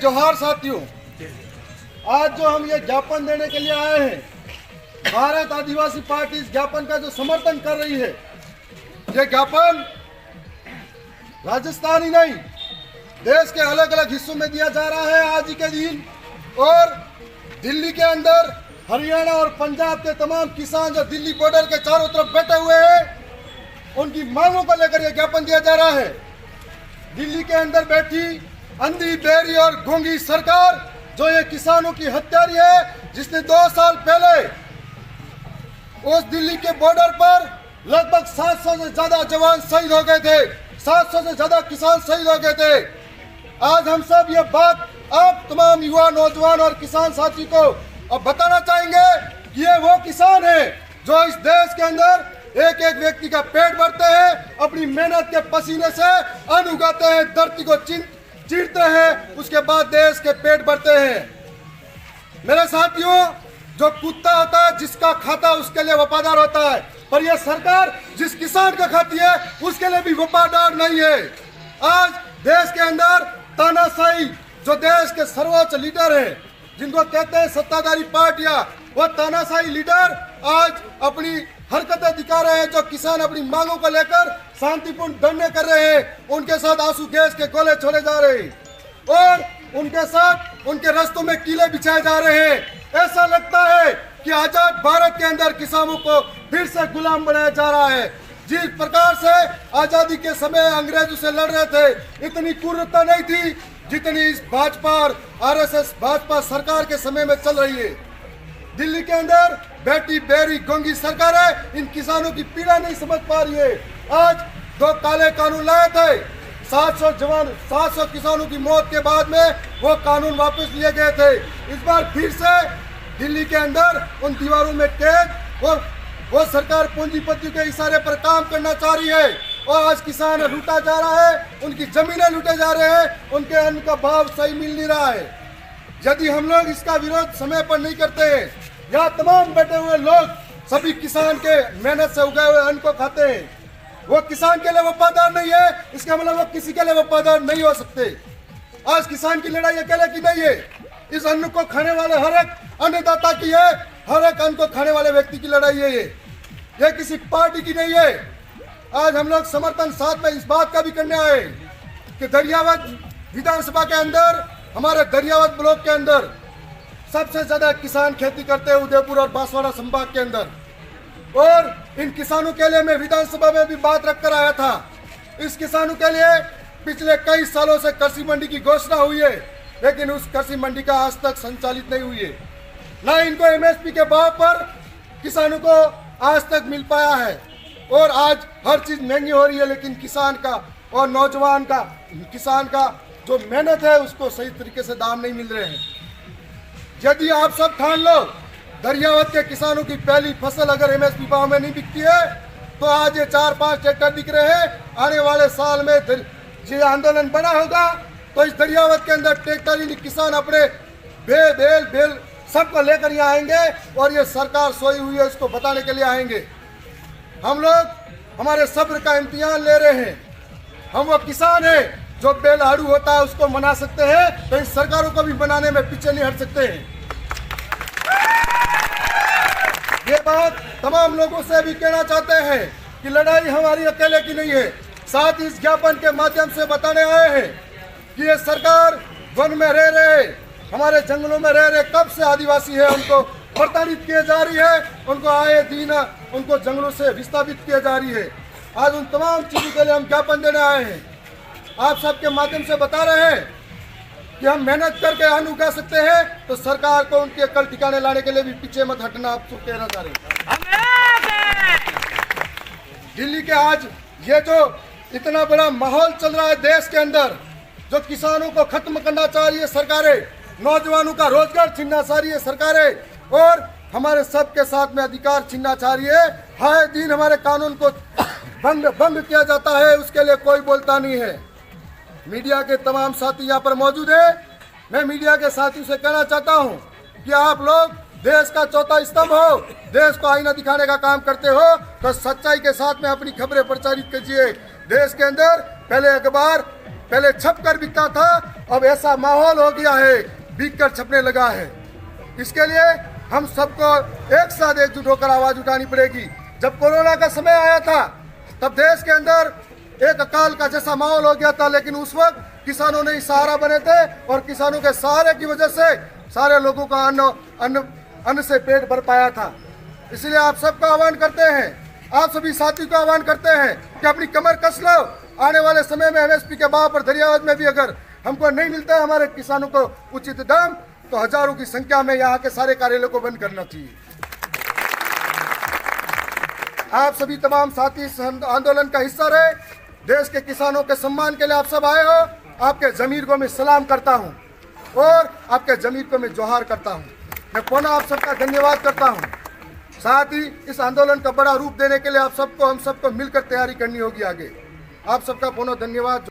जोहार साथियों, आज जो हम ये ज्ञापन देने के लिए आए हैं, भारत आदिवासी पार्टी इस ज्ञापन का जो समर्थन कर रही है, ये ज्ञापन राजस्थान ही नहीं देश के अलग अलग हिस्सों में दिया जा रहा है आज ही के दिन। और दिल्ली के अंदर हरियाणा और पंजाब के तमाम किसान जो दिल्ली बॉर्डर के चारों तरफ बैठे हुए हैं, उनकी मांगों को लेकर यह ज्ञापन दिया जा रहा है। दिल्ली के अंदर बैठी अंधी, बेरी और गूंगी सरकार जो ये किसानों की हत्यारी है, जिसने 2 साल पहले उस दिल्ली के बॉर्डर पर लगभग 700 से ज्यादा जवान शहीद हो गए थे, 700 से ज्यादा किसान शहीद हो गए थे। आज हम सब ये बात आप तमाम युवा, नौजवान और किसान साथी को अब बताना चाहेंगे कि ये वो किसान है जो इस देश के अंदर एक एक व्यक्ति का पेट भरते हैं, अपनी मेहनत के पसीने से अन्न उगाते हैं, धरती को चीरते हैं, उसके बाद देश के पेट भरते हैं। मेरे साथियों, जो कुत्ता होता है जिसका खाता उसके लिए वफादार होता है, पर यह सरकार जिस किसान का खाती है उसके लिए भी वफादार नहीं है। आज देश के अंदर तानाशाही जो देश के सर्वोच्च लीडर हैं, जिनको कहते हैं सत्ताधारी पार्टियां, वो तानाशाही लीडर आज अपनी हरकतें दिखा रहे हैं। जो किसान अपनी मांगों को लेकर शांतिपूर्ण धरने कर रहे हैं, उनके साथ आंसू गैस के गोले छोड़े जा रहे हैं और उनके साथ उनके रास्तों में कीले बिछाए जा रहे हैं। ऐसा लगता है कि आजाद भारत के अंदर किसानों को फिर से गुलाम बनाया जा रहा है। जिस प्रकार से आजादी के समय अंग्रेजों से लड़ रहे थे, इतनी क्रूरता नहीं थी जितनी इस भाजपा और आरएसएस भाजपा सरकार के समय में चल रही है। दिल्ली के अंदर बैठी बेरी गूंगी सरकार है, इन किसानों की पीड़ा नहीं समझ पा रही है। आज 2 काले कानून लाए थे, 700 किसानों की मौत के बाद में वो कानून वापस लिए गए थे। इस बार फिर से दिल्ली के अंदर उन दीवारों में कैद और वो सरकार पूंजीपतियों के इशारे पर काम करना चाह रही है और आज किसान लूटा जा रहा है, उनकी जमीनें लूटे जा रहे हैं, उनके अन्न का भाव सही मिल नहीं रहा है। यदि हम लोग इसका विरोध समय पर नहीं करते हैं, यहाँ तमाम बैठे हुए लोग सभी किसान के मेहनत से उगाए हुए अन्न को खाते हैं, वो किसान के लिए वफादार नहीं है, इसका मतलब वो किसी के लिए वफादार नहीं हो सकते। आज किसान की लड़ाई अकेले की नहीं है, इस अन्न को खाने वाले हर एक अन्नदाता की है, हर एक अन्न को खाने वाले व्यक्ति की लड़ाई है। ये किसी पार्टी की नहीं है। आज हम लोग समर्थन साथ में इस बात का भी करने आए कि दरियावत विधानसभा के अंदर, हमारे दरियावत ब्लॉक के अंदर सबसे ज्यादा किसान खेती करते हैं उदयपुर और बांसवाड़ा संभाग के अंदर, और इन किसानों के लिए मैं विधानसभा में भी बात रखकर आया था। इस किसानों के लिए पिछले कई सालों से कृषि मंडी की घोषणा हुई है, लेकिन उस कृषि मंडी का आज तक संचालित नहीं हुई है। न इनको एमएसपी के भाव पर किसानों को आज तक मिल पाया है और आज हर चीज महंगी हो रही है, लेकिन किसान का और नौजवान का, किसान का जो मेहनत है उसको सही तरीके से दाम नहीं मिल रहे हैं। यदि आप सब ठान लो दरियावत के किसानों की पहली फसल अगर एमएसपी भाव में नहीं बिकती है, तो आज ये 4-5 ट्रैक्टर दिख रहे हैं, आने वाले साल में ये आंदोलन बना होगा तो इस दरियावत के अंदर ट्रैक्टर ही किसान अपने बेल सबको लेकर यहाँ आएंगे और ये सरकार सोई हुई है उसको बताने के लिए आएंगे। हम लोग हमारे सब्र का इम्तिहान ले रहे हैं। हम वो किसान हैं जो बेलहाड़ू होता है उसको मना सकते हैं, तो इन सरकारों को भी बनाने में पीछे नहीं हट सकते हैं। ये बात तमाम लोगों से भी कहना चाहते हैं कि लड़ाई हमारी अकेले की नहीं है। साथ ही इस ज्ञापन के माध्यम से बताने आए हैं कि ये सरकार वन में रह रहे, हमारे जंगलों में रह रहे कब से आदिवासी है, उनको प्रताड़ित किए जा रही है, उनको आए दिन उनको जंगलों से विस्थापित किया जा रही है। आज उन तमाम चीजों के लिए हम ज्ञापन देने आए हैं। आप सबके माध्यम से बता रहे हैं कि हम मेहनत करके अन्न उगा सकते हैं, तो सरकार को उनके अकल ठिकाने लाने के लिए भी पीछे मत हटना। आप सब कहना चाह रहे हैं दिल्ली के आज ये जो इतना बड़ा माहौल चल रहा है देश के अंदर, जो किसानों को खत्म करना चाह रही है सरकारें, नौजवानों का रोजगार छीनना चाह रही है सरकारें और हमारे सबके साथ में अधिकार छीनना चाह रही है। हर दिन हमारे कानून को भंग किया जाता है, उसके लिए कोई बोलता नहीं है। मीडिया के तमाम साथी यहाँ पर मौजूद है। मैं मीडिया के साथियों से कहना चाहता हूँ कि आप लोग देश का चौथा स्तंभ हो, देश को आईना दिखाने का काम करते हो, तो सच्चाई के साथ में अपनी खबरें प्रचारित कीजिए। देश के अंदर पहले अखबार पहले छप कर बिकता था, अब ऐसा माहौल हो गया है बिक कर छपने लगा है। इसके लिए हम सबको एक साथ एकजुट होकर आवाज उठानी पड़ेगी। जब कोरोना का समय आया था तब देश के अंदर एक अकाल का जैसा माहौल हो गया था, लेकिन उस वक्त किसानों ने ही सहारा बने थे और किसानों के सहारे की वजह से सारे लोगों का अन्न से पेट भर पाया था। इसलिए आप सबका आह्वान करते हैं, आप सभी साथी को आह्वान करते हैं कि अपनी कमर कस लो। आने वाले समय में एमएसपी के भाव पर दरियावत में भी अगर हमको नहीं मिलता है हमारे किसानों को उचित दाम, तो हजारों की संख्या में यहाँ के सारे कार्यालयों को बंद करना चाहिए। आप सभी तमाम साथी इस आंदोलन का हिस्सा रहे। देश के किसानों के सम्मान के लिए आप सब आए हो। आपके जमीर को मैं सलाम करता हूँ और आपके जमीर को मैं जोहार करता हूँ। मैं पुनः आप सबका धन्यवाद करता हूँ। साथ ही इस आंदोलन का बड़ा रूप देने के लिए हम सबको मिलकर तैयारी करनी होगी आगे। आप सबका पुनः धन्यवाद।